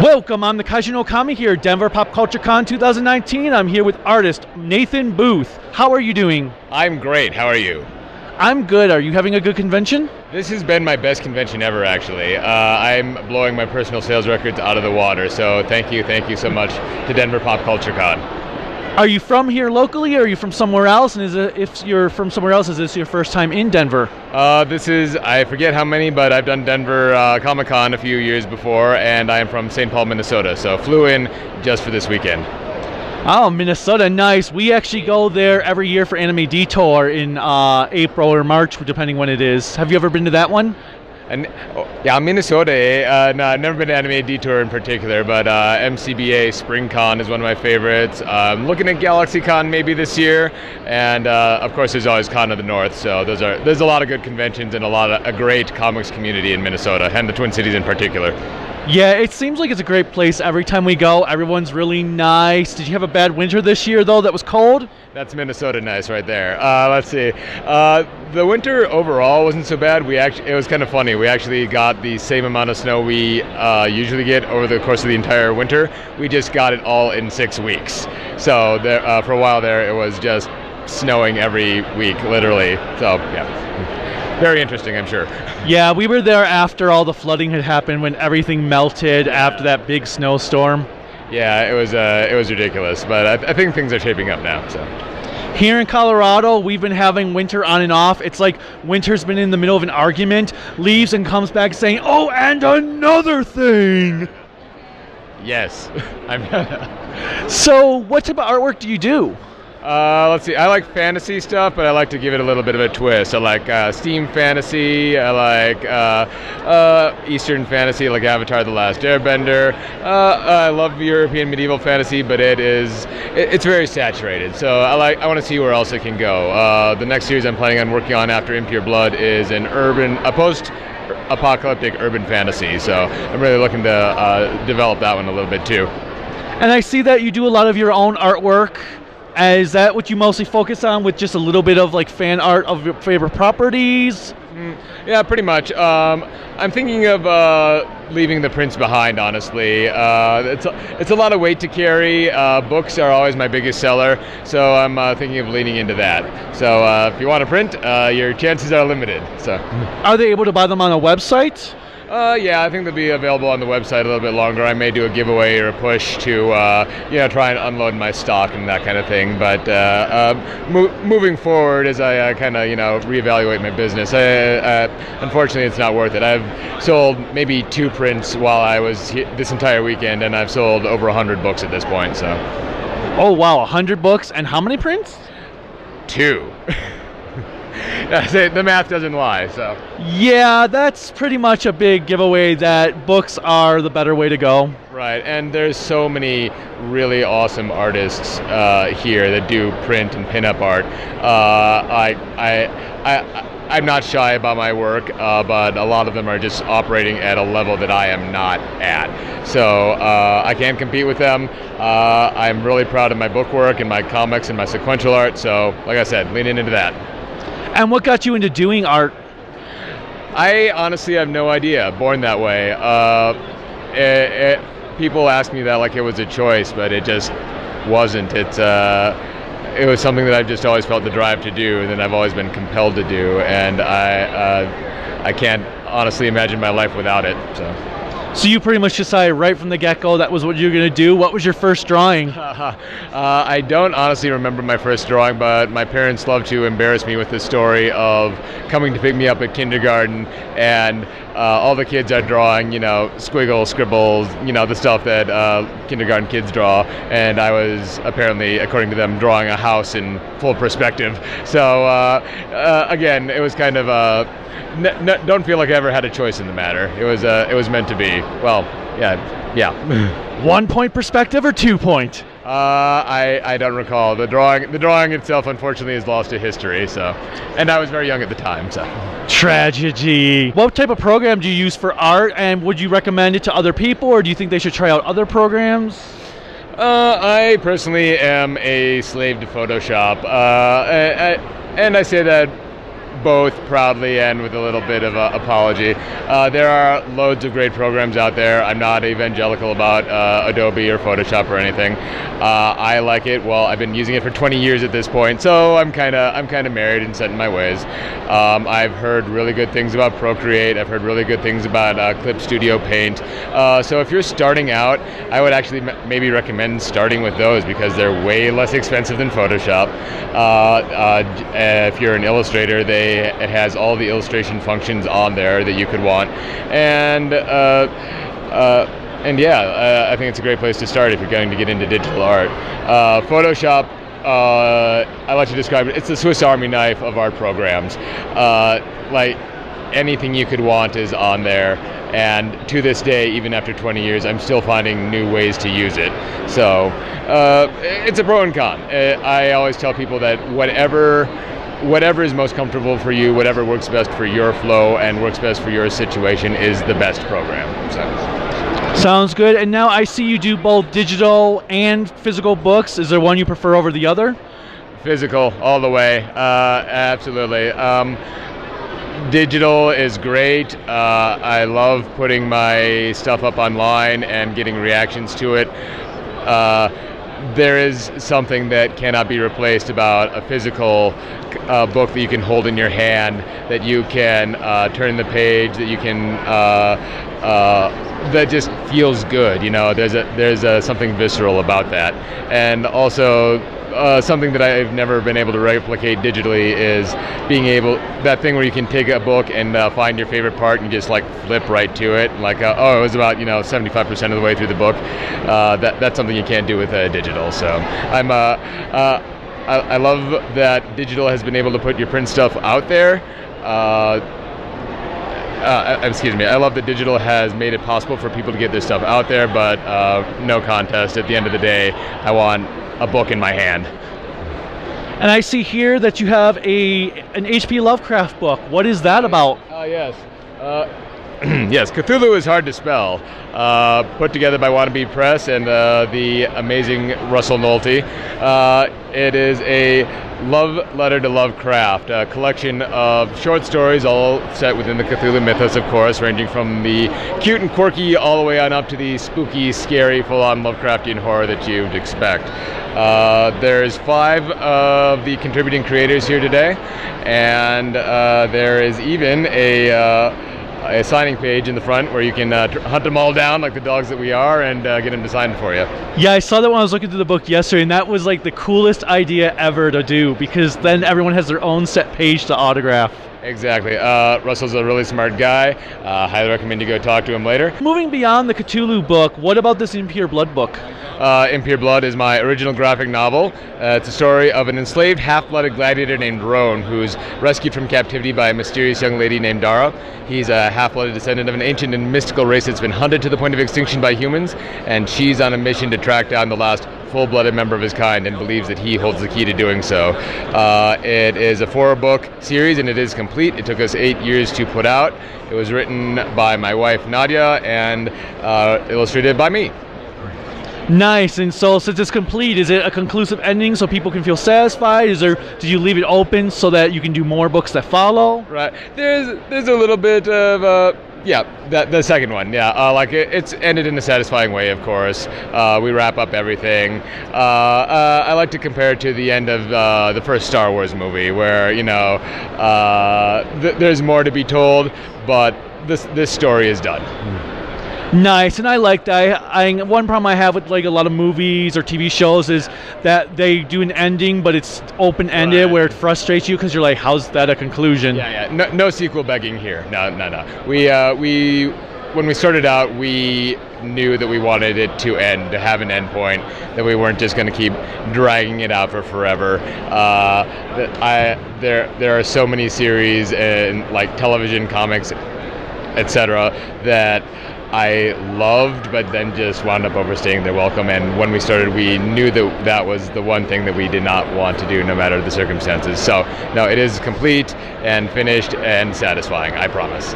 Welcome, I'm the Kaijin Okami here at Denver Pop Culture Con 2019. I'm here with artist Nathan Lueth. How are you doing? I'm great. How are you? I'm good. Are you having a good convention? This has been my best convention ever, actually. I'm blowing my personal sales records out of the water, so thank you so much to Denver Pop Culture Con. Are you from here locally, or are you from somewhere else? And if you're from somewhere else, is this your first time in Denver? This is, I forget how many, but I've done Denver Comic-Con a few years before, and I am from St. Paul, Minnesota, so flew in just for this weekend. Oh, Minnesota, nice. We actually go there every year for Anime Detour in April or March, depending when it is. Have you ever been to that one? Yeah, Minnesota. No, I've never been to Anime Detour in particular, but MCBA Spring Con is one of my favorites. Looking at GalaxyCon maybe this year, and of course there's always Con of the North. So there's a lot of good conventions and a great comics community in Minnesota, and the Twin Cities in particular. Yeah, it seems like it's a great place every time we go. Everyone's really nice. Did you have a bad winter this year, though, that was cold? That's Minnesota nice right there. Let's see. The winter overall wasn't so bad. It was kind of funny. We actually got the same amount of snow we usually get over the course of the entire winter. We just got it all in 6 weeks. So there, for a while there, it was just snowing every week, literally. So, yeah. Very interesting, I'm sure. Yeah, we were there after all the flooding had happened, when everything melted after that big snowstorm. Yeah, it was ridiculous, but I think things are shaping up now. So here in Colorado, we've been having winter on and off. It's like winter's been in the middle of an argument, leaves and comes back saying, "Oh, and another thing." Yes. So, what type of artwork do you do? Let's see. I like fantasy stuff, but I like to give it a little bit of a twist. I like steam fantasy. I like Eastern fantasy, like Avatar: The Last Airbender. I love European medieval fantasy, but it's very saturated. So I want to see where else it can go. The next series I'm planning on working on after Impure Blood is a post-apocalyptic urban fantasy. So I'm really looking to develop that one a little bit too. And I see that you do a lot of your own artwork. Is that what you mostly focus on, with just a little bit of like fan art of your favorite properties? Yeah, pretty much. I'm thinking of leaving the prints behind, honestly. It's a lot of weight to carry. Books are always my biggest seller, so I'm thinking of leaning into that. So if you want to print, your chances are limited. So, are they able to buy them on a website? Yeah, I think they'll be available on the website a little bit longer. I may do a giveaway or a push to, try and unload my stock and that kind of thing. But moving forward, as I kind of, reevaluate my business, unfortunately, it's not worth it. I've sold maybe 2 prints while I was here this entire weekend, and I've sold over 100 books at this point. So. Oh wow, 100 books, and how many prints? 2. The math doesn't lie, so. Yeah, that's pretty much a big giveaway that books are the better way to go. Right, and there's so many really awesome artists here that do print and pinup art. I'm not shy about my work, but a lot of them are just operating at a level that I am not at. So I can't compete with them. I'm really proud of my book work and my comics and my sequential art, so like I said, leaning into that. And what got you into doing art? I honestly have no idea. Born that way. People ask me that like it was a choice, but it just wasn't. It was something that I've just always felt the drive to do, and that I've always been compelled to do, and I can't honestly imagine my life without it. So you pretty much decided right from the get-go that was what you were going to do. What was your first drawing? I don't honestly remember my first drawing, but my parents love to embarrass me with the story of coming to pick me up at kindergarten, and all the kids are drawing, squiggles, scribbles, the stuff that kindergarten kids draw, and I was apparently, according to them, drawing a house in full perspective. So again, it was kind of don't feel like I ever had a choice in the matter. It was meant to be. Well, yeah. 1 point perspective or 2 point? I don't recall. The drawing itself, unfortunately, is lost to history. So, and I was very young at the time. So, tragedy. What type of program do you use for art, and would you recommend it to other people, or do you think they should try out other programs? I personally am a slave to Photoshop, and I say that both proudly and with a little bit of apology. There are loads of great programs out there. I'm not evangelical about Adobe or Photoshop or anything. I like it. Well, I've been using it for 20 years at this point, so I'm kind of married and set in my ways. I've heard really good things about Procreate. I've heard really good things about Clip Studio Paint. So if you're starting out, I would actually maybe recommend starting with those because they're way less expensive than Photoshop. If you're an illustrator, it has all the illustration functions on there that you could want, and I think it's a great place to start if you're going to get into digital art. Photoshop, I like to describe it, it's the Swiss Army knife of art programs. Like anything you could want is on there, and to this day, even after 20 years, I'm still finding new ways to use it. So it's a pro and con. I always tell people that whatever is most comfortable for you, whatever works best for your flow and works best for your situation is the best program. So. Sounds good. And now I see you do both digital and physical books. Is there one you prefer over the other? Physical, all the way. Absolutely. Digital is great. I love putting my stuff up online and getting reactions to it. There is something that cannot be replaced about a physical book that you can hold in your hand, that you can turn the page, that you can that just feels good. You know, there's something visceral about that, and also something that I've never been able to replicate digitally is being able, that thing where you can take a book and find your favorite part and just like flip right to it. Like, it was about 75% of the way through the book. That's something you can't do with digital. So I love that digital has been able to put your print stuff out there. I love that digital has made it possible for people to get their stuff out there, but no contest. At the end of the day, I want a book in my hand. And I see here that you have an H.P. Lovecraft book. What is that about? Yes. Yes, Cthulhu is hard to spell. Put together by Wannabe Press and the amazing Russell Nolte. It is a love letter to Lovecraft, a collection of short stories all set within the Cthulhu mythos, of course, ranging from the cute and quirky all the way on up to the spooky, scary, full-on Lovecraftian horror that you'd expect. There's 5 of the contributing creators here today, and there is even a signing page in the front where you can hunt them all down like the dogs that we are and get them to sign for you. Yeah, I saw that when I was looking through the book yesterday, and that was like the coolest idea ever to do, because then everyone has their own set page to autograph. Exactly. Russell's a really smart guy. Highly recommend you go talk to him later. Moving beyond the Cthulhu book, what about this Impure Blood book? Impure Blood is my original graphic novel. It's a story of an enslaved half-blooded gladiator named Roan who's rescued from captivity by a mysterious young lady named Dara. He's a half-blooded descendant of an ancient and mystical race that's been hunted to the point of extinction by humans, and she's on a mission to track down the last full-blooded member of his kind and believes that he holds the key to doing so. It is a 4-book series, and it is complete. It took us 8 years to put out. It was written by my wife Nadia and illustrated by me. Nice. And so since it's complete, is it a conclusive ending so people can feel satisfied? Did you leave it open so that you can do more books that follow? Right. There's a little bit of the second one. It's ended in a satisfying way, of course. We wrap up everything. I like to compare it to the end of the first Star Wars movie, where there's more to be told, but this story is done. Nice, and I like that. One problem I have with like a lot of movies or TV shows is that they do an ending, but it's open-ended, right, where it frustrates you because you're like, how's that a conclusion? Yeah. No sequel begging here. No. When we started out, we knew that we wanted it to end, to have an end point, that we weren't just going to keep dragging it out for forever. There are so many series and like television, comics, etc., that I loved, but then just wound up overstaying their welcome. And when we started, we knew that was the one thing that we did not want to do, no matter the circumstances. So, no, it is complete and finished and satisfying, I promise.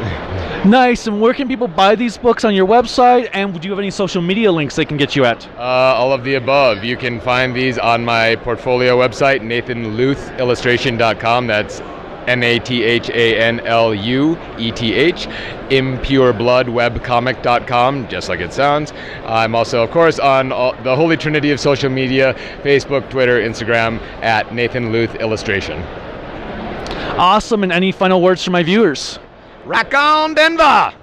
Nice. And where can people buy these books on your website? And do you have any social media links they can get you at? All of the above. You can find these on my portfolio website, nathanluethillustration.com. That's NathanLueth, Impure Blood webcomic.com, just like it sounds. I'm also, of course, on the holy trinity of social media, Facebook, Twitter, Instagram, at Nathan Lueth Illustration. Awesome, and any final words for my viewers? Rock on, Denver!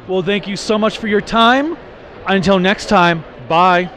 Well, thank you so much for your time. Until next time, bye.